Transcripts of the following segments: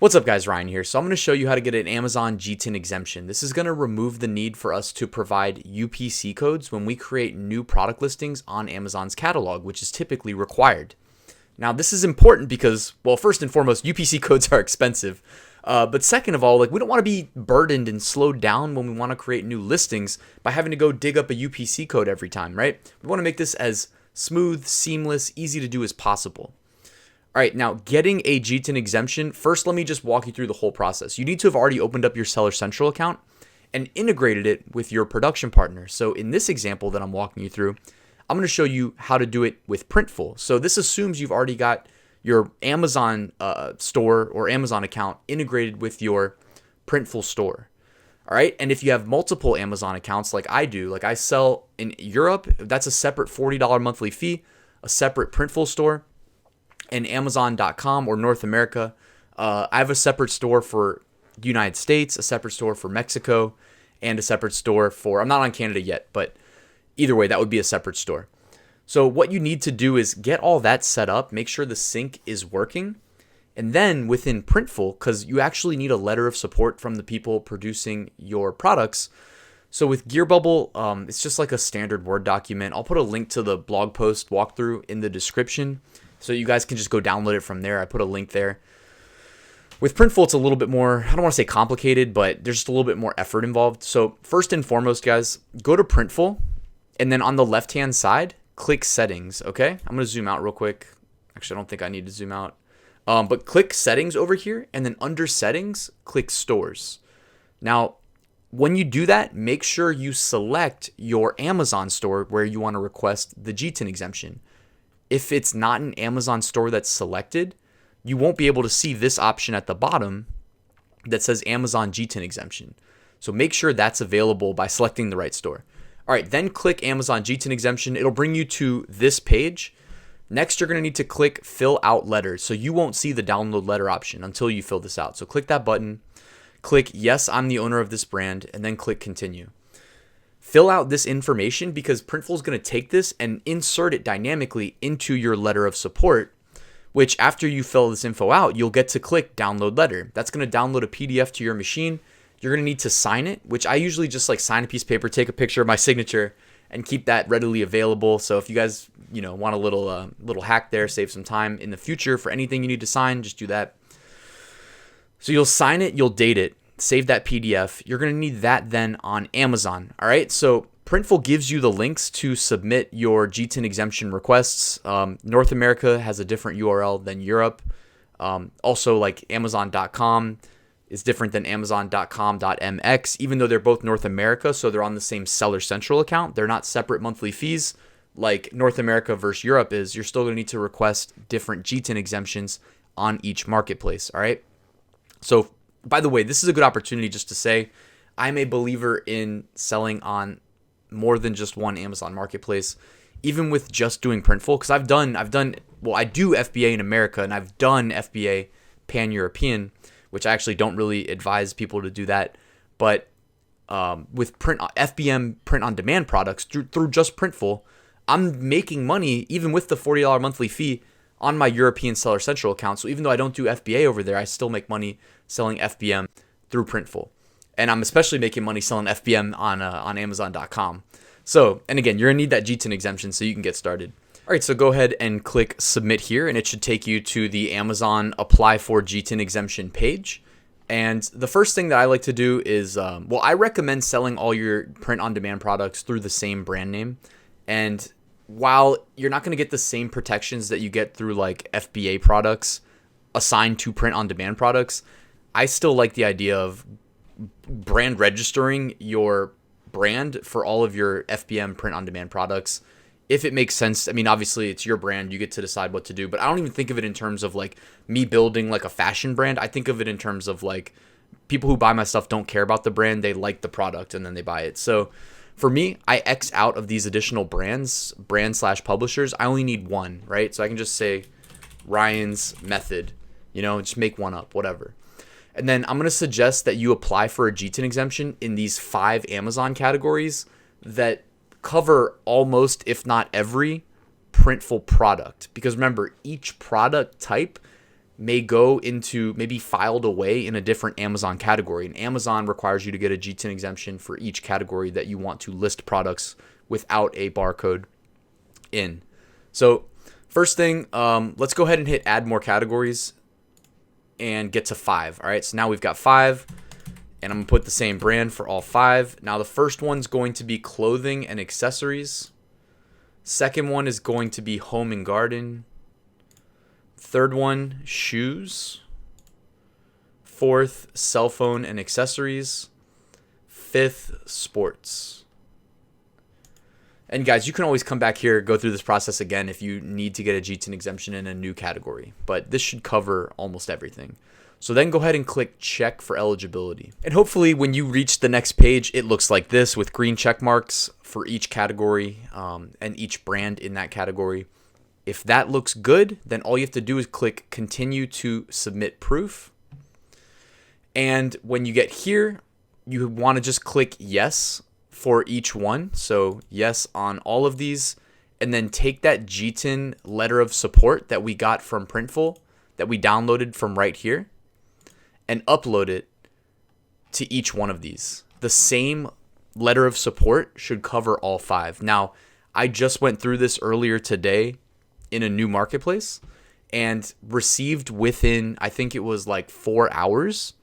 What's up guys, Ryan here. So I'm going to show you how to get an Amazon GTIN exemption. This is going to remove the need for us to provide UPC codes when we create new product listings on Amazon's catalog, which is typically required. Now this is important because, well, first and foremost, UPC codes are expensive. But second of all, we don't want to be burdened and slowed down when we want to create new listings by having to go dig up a UPC code every time, right? We want to make this as smooth, seamless, easy to do as possible. All right, now getting a GTIN exemption, first let me just walk you through the whole process. You need to have already opened up your Seller Central account and integrated it with your production partner. So in this example that I'm walking you through, I'm going to show you how to do it with Printful. So this assumes you've already got your Amazon store or Amazon account integrated with your Printful store. All right, and if you have multiple Amazon accounts like I do, like I sell in Europe, that's a separate $40 monthly fee, a separate Printful store. And Amazon.com or North America, I have a separate store for United States, a separate store for Mexico, and a separate store for, I'm not on Canada yet, but either way, that would be a separate store. So what you need to do is get all that set up, make sure the sync is working, and then within Printful, because you actually need a letter of support from the people producing your products. So with Gearbubble, it's just like a standard Word document. I'll put a link to the blog post walkthrough in the description, so you guys can just go download it from there. I put a link there. With Printful, it's a little bit more, I don't want to say complicated, but there's just a little bit more effort involved. So first and foremost, guys, go to Printful, and then on the left-hand side, click Settings, okay? I'm going to zoom out real quick. Actually, I don't think I need to zoom out. But click Settings over here, and then under Settings, click Stores. Now, when you do that, make sure you select your Amazon store where you want to request the GTIN exemption. If it's not an Amazon store that's selected, you won't be able to see this option at the bottom that says Amazon GTIN exemption. So make sure that's available by selecting the right store. All right, then click Amazon GTIN exemption. It'll bring you to this page. Next, you're going to need to click Fill Out Letters. So you won't see the download letter option until you fill this out. So click that button, click Yes, I'm the owner of this brand, and then click Continue. Fill out this information because Printful is going to take this and insert it dynamically into your letter of support, which after you fill this info out, you'll get to click Download Letter. That's going to download a PDF to your machine. You're going to need to sign it, which I usually just sign a piece of paper, take a picture of my signature, and keep that readily available. So if you guys, want a little hack there, save some time in the future for anything you need to sign, just do that. So you'll sign it, you'll date it. Save that PDF. You're going to need that then on Amazon. All right. So Printful gives you the links to submit your GTIN exemption requests. North America has a different URL than Europe. Also, like Amazon.com is different than Amazon.com.mx, even though they're both North America. So they're on the same Seller Central account. They're not separate monthly fees like North America versus Europe is. You're still going to need to request different GTIN exemptions on each marketplace. All right. So by the way, this is a good opportunity just to say I'm a believer in selling on more than just one Amazon marketplace, even with just doing Printful, because I do FBA in America and I've done FBA pan-European, which I actually don't really advise people to do that. But with FBM print-on-demand products through just Printful, I'm making money even with the $40 monthly fee on my European Seller Central account. So even though I don't do FBA over there, I still make money selling FBM through Printful. And I'm especially making money selling FBM on Amazon.com. So, and again, you're going to need that GTIN exemption so you can get started. All right, so go ahead and click Submit here, and it should take you to the Amazon Apply for GTIN Exemption page. And the first thing that I like to do is, I recommend selling all your print-on-demand products through the same brand name. And while you're not going to get the same protections that you get through like FBA products assigned to print-on-demand products, I still like the idea of brand registering your brand for all of your FBM print-on-demand products if it makes sense. I mean, obviously it's your brand, you get to decide what to do, but I don't even think of it in terms of like me building like a fashion brand. I think of it in terms of like people who buy my stuff don't care about the brand, they like the product and then they buy it. So for me, I X out of these additional brand/publishers. I only need one, right? So I can just say Ryan's Method, just make one up, whatever. And then I'm going to suggest that you apply for a GTIN exemption in these 5 Amazon categories that cover almost, if not every, Printful product. Because remember, each product type may go into maybe filed away in a different Amazon category. And Amazon requires you to get a GTIN exemption for each category that you want to list products without a barcode in. So first thing, let's go ahead and hit add more categories and get to 5. All right, so now we've got 5, and I'm gonna put the same brand for all 5. Now the first one's going to be clothing and accessories. Second one is going to be home and garden. Third one, shoes. Fourth, cell phone and accessories. Fifth, sports. And guys, you can always come back here, go through this process again if you need to get a GTIN exemption in a new category. But this should cover almost everything. So then go ahead and click check for eligibility. And hopefully when you reach the next page, it looks like this with green check marks for each category and each brand in that category. If that looks good, then all you have to do is click continue to submit proof. And when you get here, you want to just click yes for each one. So yes on all of these, and then take that GTIN letter of support that we got from Printful that we downloaded from right here and upload it to each one of these. The same letter of support should cover all 5. Now, I just went through this earlier today in a new marketplace and received within, I think it was like 4 hours,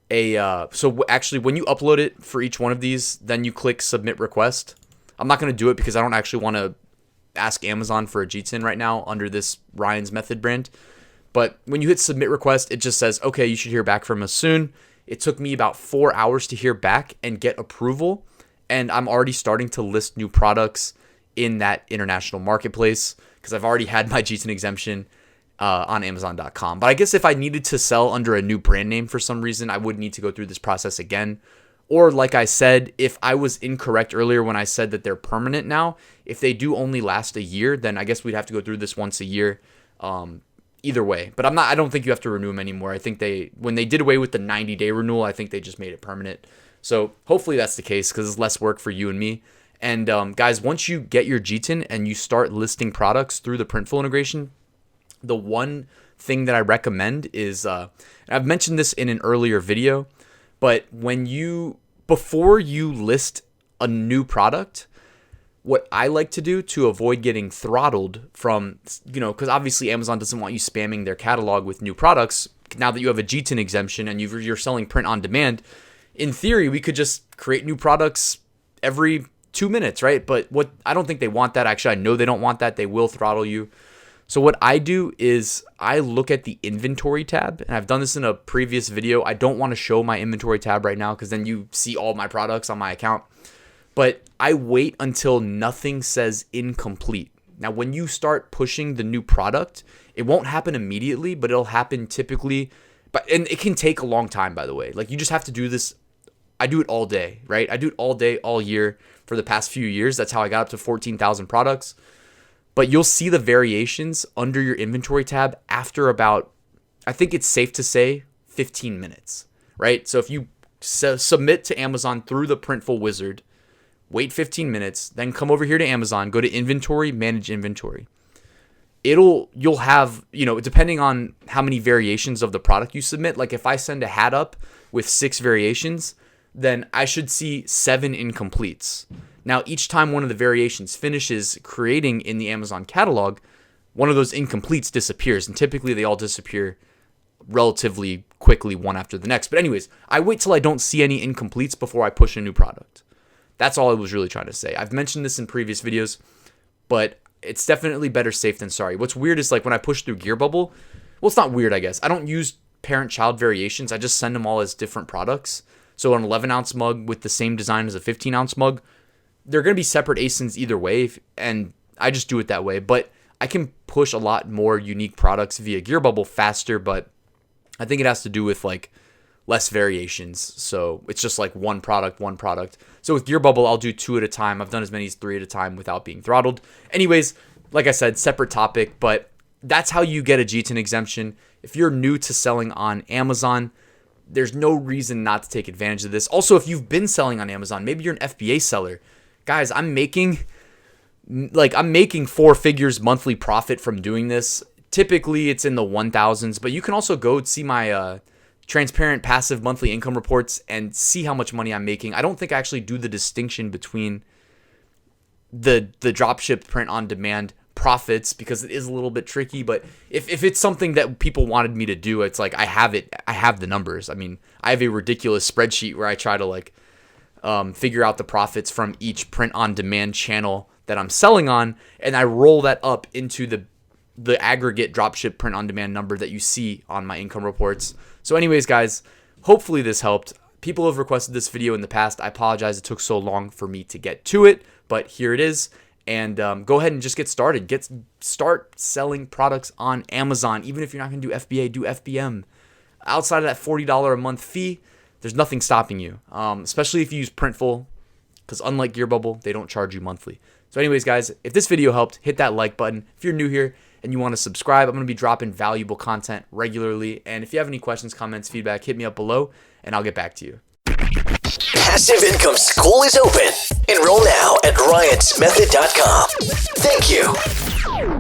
so actually when you upload it for each one of these, then you click submit request. I'm not going to do it because I don't actually want to ask Amazon for a GTIN right now under this Ryan's Method brand. But when you hit submit request, it just says, okay, you should hear back from us soon. It took me about 4 hours to hear back and get approval. And I'm already starting to list new products in that international marketplace because I've already had my GTIN exemption on Amazon.com. But I guess if I needed to sell under a new brand name for some reason, I would need to go through this process again. Or like I said, if I was incorrect earlier when I said that they're permanent now, if they do only last a year, then I guess we'd have to go through this once a year. Either way, but I don't think you have to renew them anymore. I think when they did away with the 90-day renewal, I think they just made it permanent. So hopefully that's the case because it's less work for you and me. And guys, once you get your GTIN and you start listing products through the Printful integration, the one thing that I recommend is, I've mentioned this in an earlier video, but before you list a new product, what I like to do to avoid getting throttled from, because obviously Amazon doesn't want you spamming their catalog with new products. Now that you have a GTIN exemption and you're selling print on demand, in theory, we could just create new products every 2 minutes, right? But I don't think they want that. Actually, I know they don't want that. They will throttle you. So what I do is I look at the inventory tab, and I've done this in a previous video. I don't want to show my inventory tab right now because then you see all my products on my account. But I wait until nothing says incomplete. Now, when you start pushing the new product, it won't happen immediately, but it'll happen typically. And it can take a long time, by the way. Like, you just have to do this. I do it all day, right? I do it all day, all year for the past few years. That's how I got up to 14,000 products. But you'll see the variations under your inventory tab after about, I think it's safe to say, 15 minutes, right? So if you submit to Amazon through the Printful wizard, wait 15 minutes, then come over here to Amazon, go to inventory, manage inventory. You'll have, depending on how many variations of the product you submit, like if I send a hat up with 6 variations, then I should see 7 incompletes. Now, each time one of the variations finishes creating in the Amazon catalog, one of those incompletes disappears, and typically they all disappear relatively quickly one after the next. But anyways, I wait till I don't see any incompletes before I push a new product. That's all I was really trying to say. I've mentioned this in previous videos, but it's definitely better safe than sorry. What's weird is like when I push through Gearbubble, well, it's not weird, I guess. I don't use parent-child variations. I just send them all as different products. So an 11-ounce mug with the same design as a 15-ounce mug, they're going to be separate ASINs either way, and I just do it that way. But I can push a lot more unique products via Gearbubble faster, but I think it has to do with like less variations. So it's just like one product. So with Gearbubble, I'll do 2 at a time. I've done as many as 3 at a time without being throttled. Anyways, like I said, separate topic, but that's how you get a GTIN exemption. If you're new to selling on Amazon, there's no reason not to take advantage of this. Also, if you've been selling on Amazon, maybe you're an FBA seller. Guys, I'm making 4 figures monthly profit from doing this. Typically, it's in the 1,000s, but you can also go see my transparent passive monthly income reports and see how much money I'm making. I don't think I actually do the distinction between the dropship print on demand profits because it is a little bit tricky. But if it's something that people wanted me to do, it's like I have the numbers. I mean, I have a ridiculous spreadsheet where I try to like figure out the profits from each print on demand channel that I'm selling on, and I roll that up into the aggregate dropship print on demand number that you see on my income reports. So anyways, guys, hopefully this helped. People have requested this video in the past. I apologize it took so long for me to get to it, but here it is. And go ahead and just get started. Start selling products on Amazon. Even if you're not going to do FBA, do FBM. Outside of that $40 a month fee, there's nothing stopping you, especially if you use Printful, because unlike Gearbubble, they don't charge you monthly. So anyways, guys, if this video helped, hit that like button. If you're new here and you want to subscribe, I'm going to be dropping valuable content regularly. And if you have any questions, comments, feedback, hit me up below, and I'll get back to you. Passive Income School is open. Enroll now at ryansmethod.com. Thank you.